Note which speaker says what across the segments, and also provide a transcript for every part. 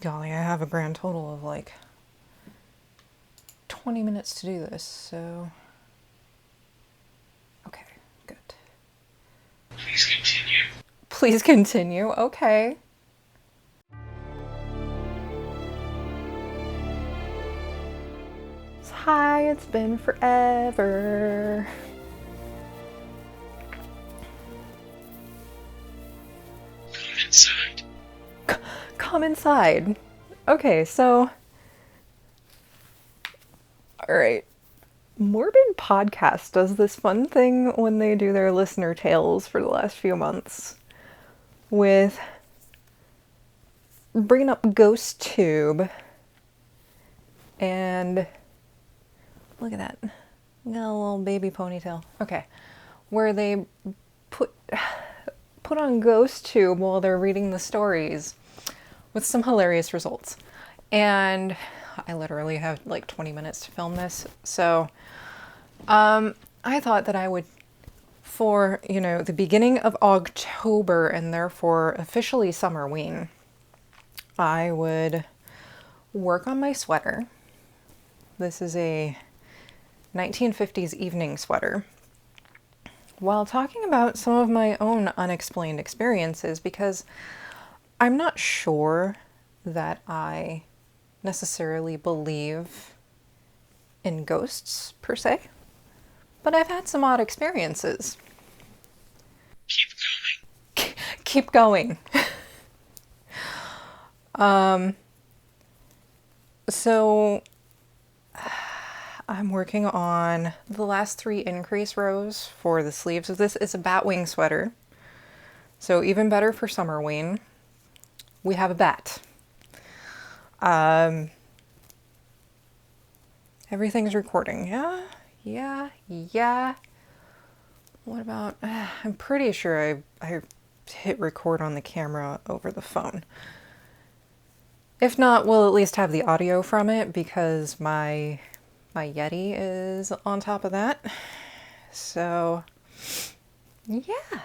Speaker 1: Golly, I have a grand total of like 20 minutes to do this, so... Okay, good.
Speaker 2: Please continue.
Speaker 1: Please continue, okay. Hi, it's been forever.
Speaker 2: Come inside.
Speaker 1: Come inside. Okay, so... Alright. Morbid Podcast does this fun thing when they do their listener tales for the last few months with bringing up Ghost Tube and look at that. Got a little baby ponytail. Okay. Where they put on Ghost Tube while they're reading the stories with some hilarious results. And I literally have like 20 minutes to film this. So I thought that I would, for, the beginning of Augtober and therefore officially Summerween, I would work on my sweater. This is a 1950s evening sweater, while talking about some of my own unexplained experiences, because I'm not sure that I necessarily believe in ghosts per se, but I've had some odd experiences.
Speaker 2: Keep going.
Speaker 1: Keep going. So I'm working on the last 3 increase rows for the sleeves of this. It's a batwing sweater, so even better for Summerween. We have a bat. Everything's recording. Yeah. What about, I'm pretty sure I hit record on the camera over the phone. If not, we'll at least have the audio from it because my Yeti is on top of that. So, yeah.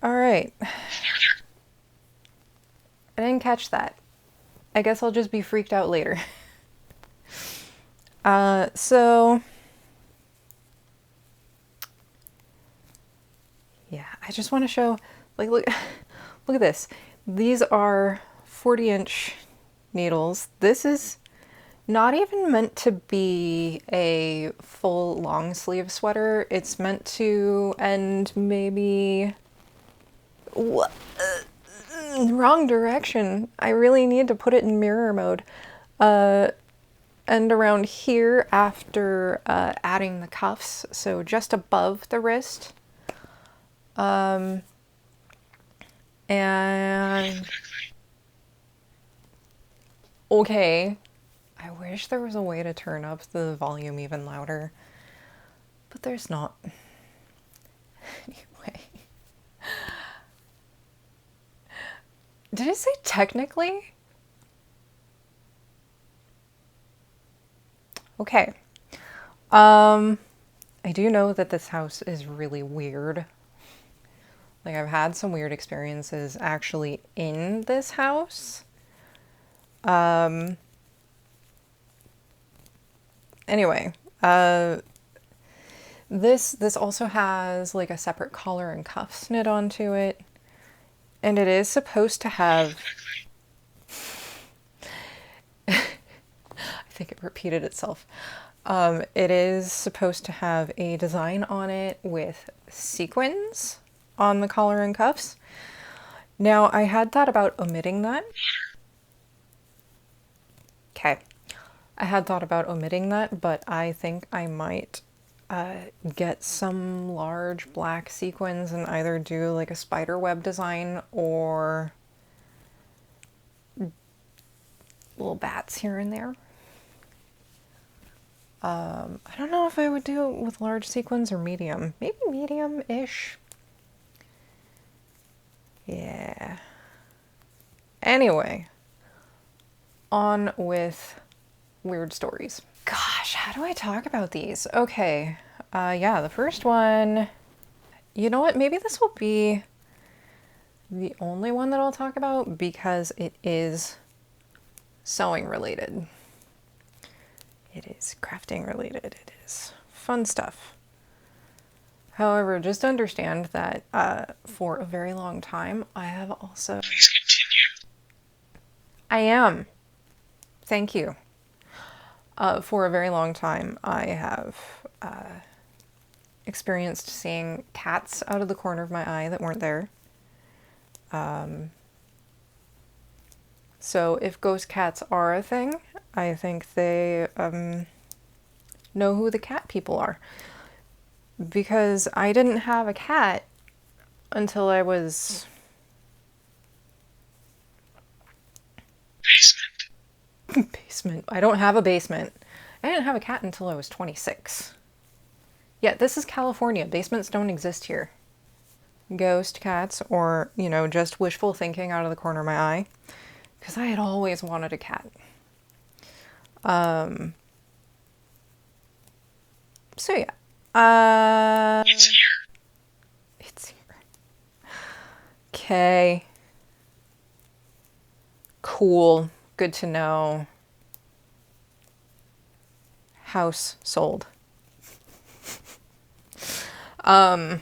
Speaker 1: All right. I didn't catch that. I guess I'll just be freaked out later. So... yeah, I just want to show, like, look at this. These are 40-inch needles. This is not even meant to be a full long sleeve sweater. It's meant to end maybe... wrong direction. I really need to put it in mirror mode. End around here after adding the cuffs, so just above the wrist. And okay, I wish there was a way to turn up the volume even louder, but there's not. Anyway, did it say technically? Okay. I do know that this house is really weird. Like, I've had some weird experiences actually in this house. Anyway, this also has like a separate collar and cuffs knit onto it. And it is supposed to have... I think it repeated itself. It is supposed to have a design on it with sequins on the collar and cuffs. Now, I had thought about omitting that. Okay. I had thought about omitting that, but I think I might get some large black sequins and either do like a spider web design or little bats here and there. I don't know if I would do it with large sequins or medium. Maybe medium-ish. Yeah. Anyway, on with weird stories. Gosh, how do I talk about these? Okay, yeah, the first one... You know what? Maybe this will be the only one that I'll talk about because it is sewing related. It is crafting related. It is fun stuff. However, just understand that for a very long time, I have also...
Speaker 2: Please continue.
Speaker 1: I am. Thank you. For a very long time, I have experienced seeing cats out of the corner of my eye that weren't there. So if ghost cats are a thing, I think they know who the cat people are. Because I didn't have a cat until I was... Basement. I don't have a basement. I didn't have a cat until I was 26. Yeah, this is California. Basements don't exist here. Ghost cats or, you know, just wishful thinking out of the corner of my eye. Because I had always wanted a cat. So yeah.
Speaker 2: It's here.
Speaker 1: It's here. Okay. Cool. Good to know. House sold. Yeah.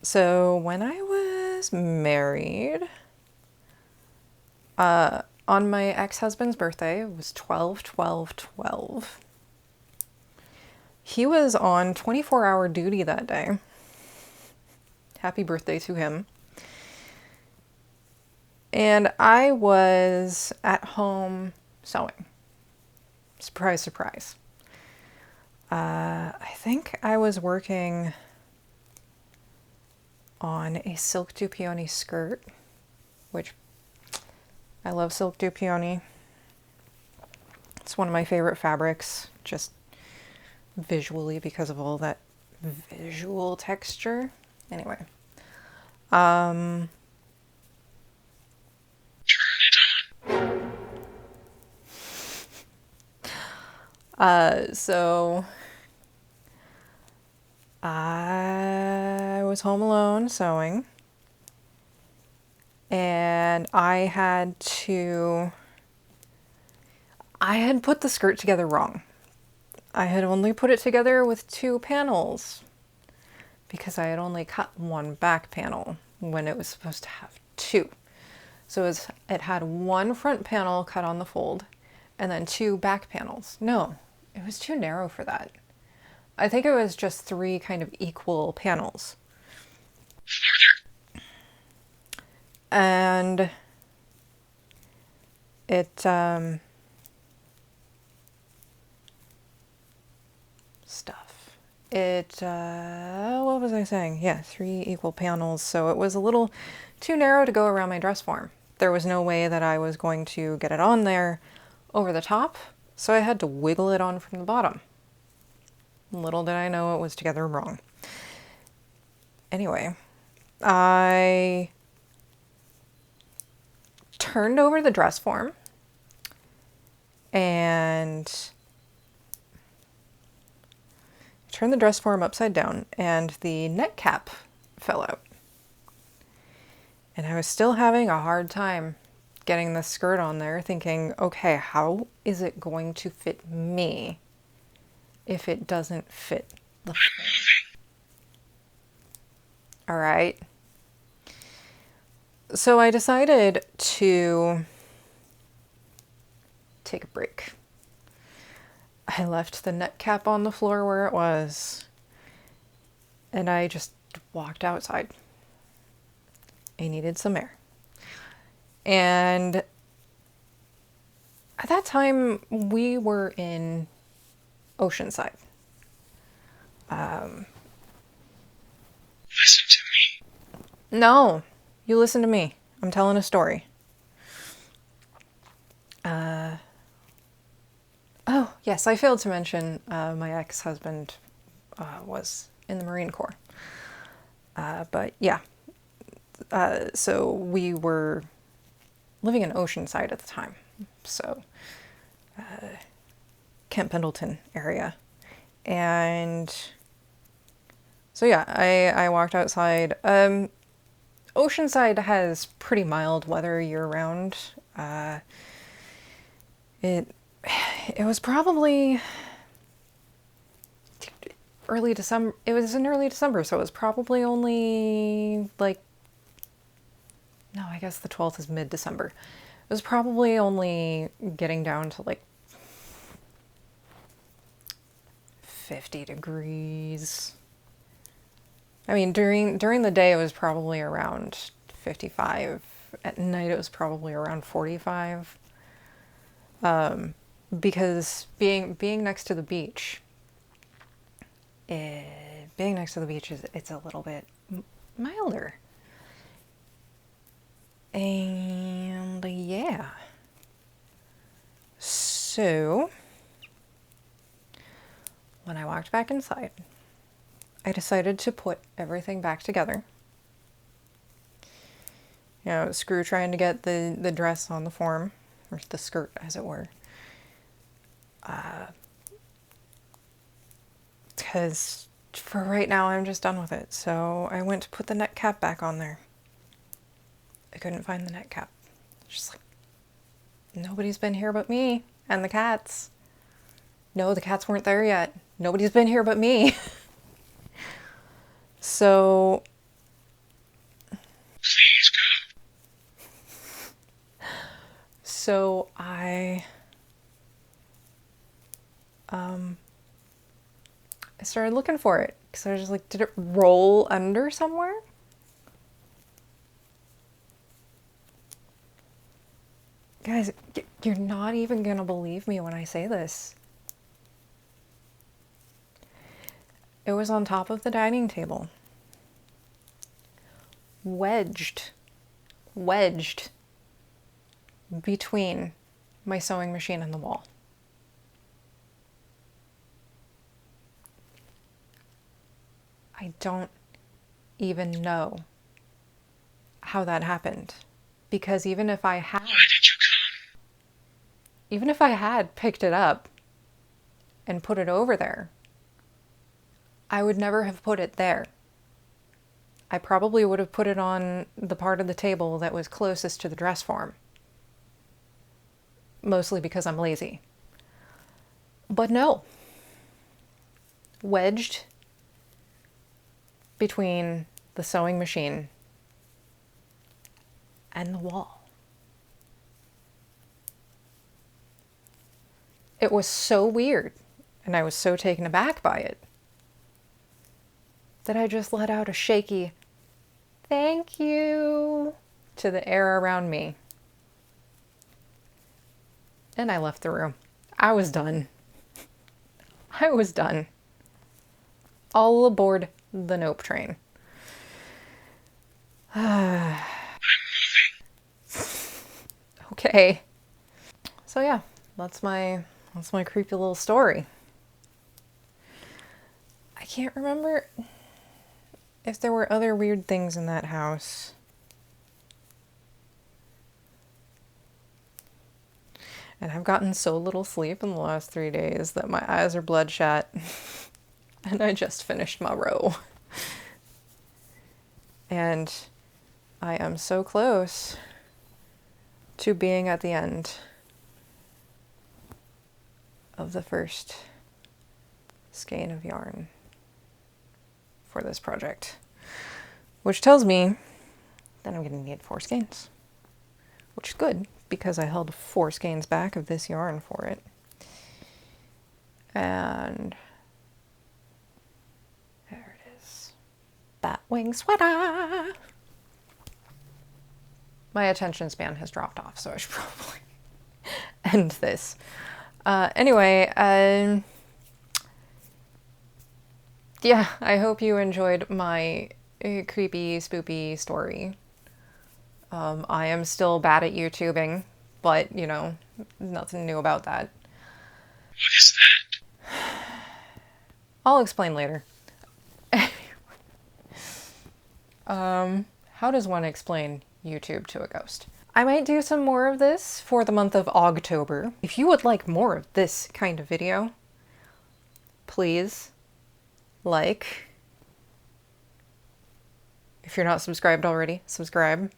Speaker 1: So when I was married, on my ex-husband's birthday, it was 12/12/12. He was on 24-hour duty that day. Happy birthday to him. And I was at home sewing. Surprise, surprise. I think I was working on a silk dupioni skirt, which I love silk dupioni. It's one of my favorite fabrics, just visually because of all that visual texture. Anyway.
Speaker 2: Turn it on.
Speaker 1: So I was home alone sewing, and I had put the skirt together wrong. I had only put it together with 2 panels because I had only cut one back panel when it was supposed to have 2. So it had 1 front panel cut on the fold and then 2 back panels. No, it was too narrow for that. I think it was just 3 kind of equal panels. And it, stuff. What was I saying? Yeah, 3 equal panels. So it was a little too narrow to go around my dress form. There was no way that I was going to get it on there over the top. So I had to wiggle it on from the bottom. Little did I know it was together wrong. Anyway, I turned over the dress form and turned the dress form upside down, and the neck cap fell out. And I was still having a hard time getting the skirt on there, thinking, okay, how is it going to fit me if it doesn't fit the frame? All right. So I decided to take a break. I left the net cap on the floor where it was, and I just walked outside. I needed some air. And at that time, we were in Oceanside.
Speaker 2: Listen to me.
Speaker 1: No, you listen to me. I'm telling a story. Oh, yes, I failed to mention my ex-husband was in the Marine Corps. But yeah, so we were living in Oceanside at the time. So Camp Pendleton area. And So yeah, I walked outside. Oceanside has pretty mild weather year round. It it was probably early December. It was in early December, so it was probably only like, no, I guess the 12th is mid-December. It was probably only getting down to like 50 degrees. I mean, during the day it was probably around 55. At night it was probably around 45. Because being next to the beach, being next to the beach is it's a little bit milder. And yeah. So when I walked back inside, I decided to put everything back together. You know, screw trying to get the dress on the form, or the skirt as it were. Because for right now I'm just done with it. So I went to put the net cap back on there. I couldn't find the net cap. Just like, nobody's been here but me and the cats. No, the cats weren't there yet. Nobody's been here but me. So
Speaker 2: Please go.
Speaker 1: So I started looking for it because I was just like, did it roll under somewhere? Guys, you're not even gonna believe me when I say this. It was on top of the dining table. Wedged between my sewing machine and the wall. I don't even know how that happened. Because even if I had,
Speaker 2: Why did you come?
Speaker 1: even if I had picked it up and put it over there, I would never have put it there. I probably would have put it on the part of the table that was closest to the dress form. Mostly because I'm lazy. But no. Wedged between the sewing machine and the wall. It was so weird, and I was so taken aback by it, that I just let out a shaky thank you to the air around me. And I left the room. I was done. I was done. All aboard the Nope train.
Speaker 2: I'm moving.
Speaker 1: Okay. So yeah, that's my creepy little story. I can't remember if there were other weird things in that house. And I've gotten so little sleep in the last 3 days that my eyes are bloodshot. And I just finished my row. And I am so close to being at the end of the first skein of yarn for this project. Which tells me that I'm going to need 4 skeins. Which is good, because I held 4 skeins back of this yarn for it. And there it is. Batwing Sweater! My attention span has dropped off, so I should probably end this. Anyway, yeah, I hope you enjoyed my creepy, spoopy story. I am still bad at YouTubing, but, you know, nothing new about that.
Speaker 2: What is that?
Speaker 1: I'll explain later. How does one explain YouTube to a ghost? I might do some more of this for the month of Augtober. If you would like more of this kind of video, please like, If you're not subscribed already, subscribe.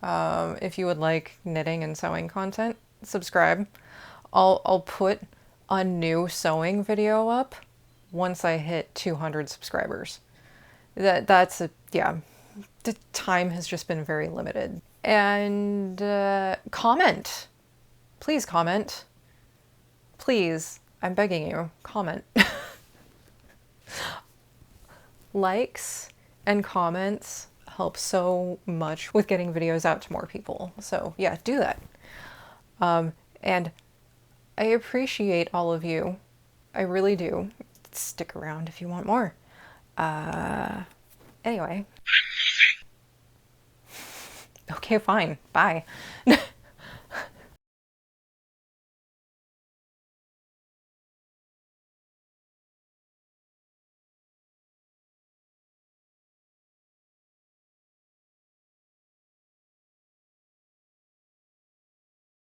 Speaker 1: If you would like knitting and sewing content, subscribe. I'll put a new sewing video up once I hit 200 subscribers. Yeah. The time has just been very limited. And comment. Please comment. Please, I'm begging you, comment. Likes and comments help so much with getting videos out to more people. So yeah, do that. And I appreciate all of you. I really do. Stick around if you want more. Anyway. Okay, fine. Bye.